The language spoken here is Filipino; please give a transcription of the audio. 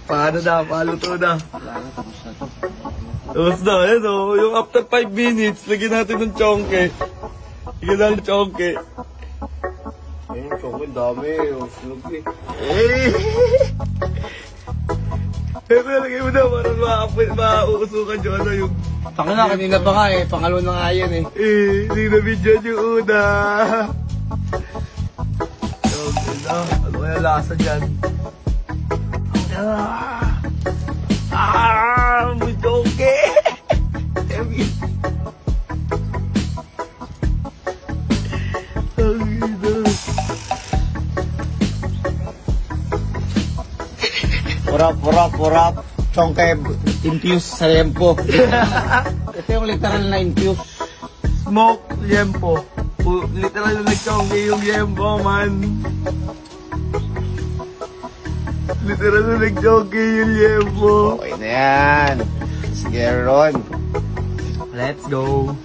Paano na? Paluto na. Tapos na, ayun o. Yung after 5 minutes, lagyan natin ng chongke. Lagyan natin ng chongke. Ayun, chongke, dami. Sunog eh. Pero lagay mo na, parang mauusukan yung ano yung... Taka na, kanina pa nga eh. Pangalawa na nga yan eh. Hindi na video yung una. Chongke na. Ano kaya lasa dyan? May chongke! Heavy. Purap. Chongke infused sa liempo. Ito yung literal na infused. Smoke liempo. Literal na nag-chongke yung liempo, man. Literal na nag-chongke yung liempo. Okay na yan. Sige, Ron. Let's go.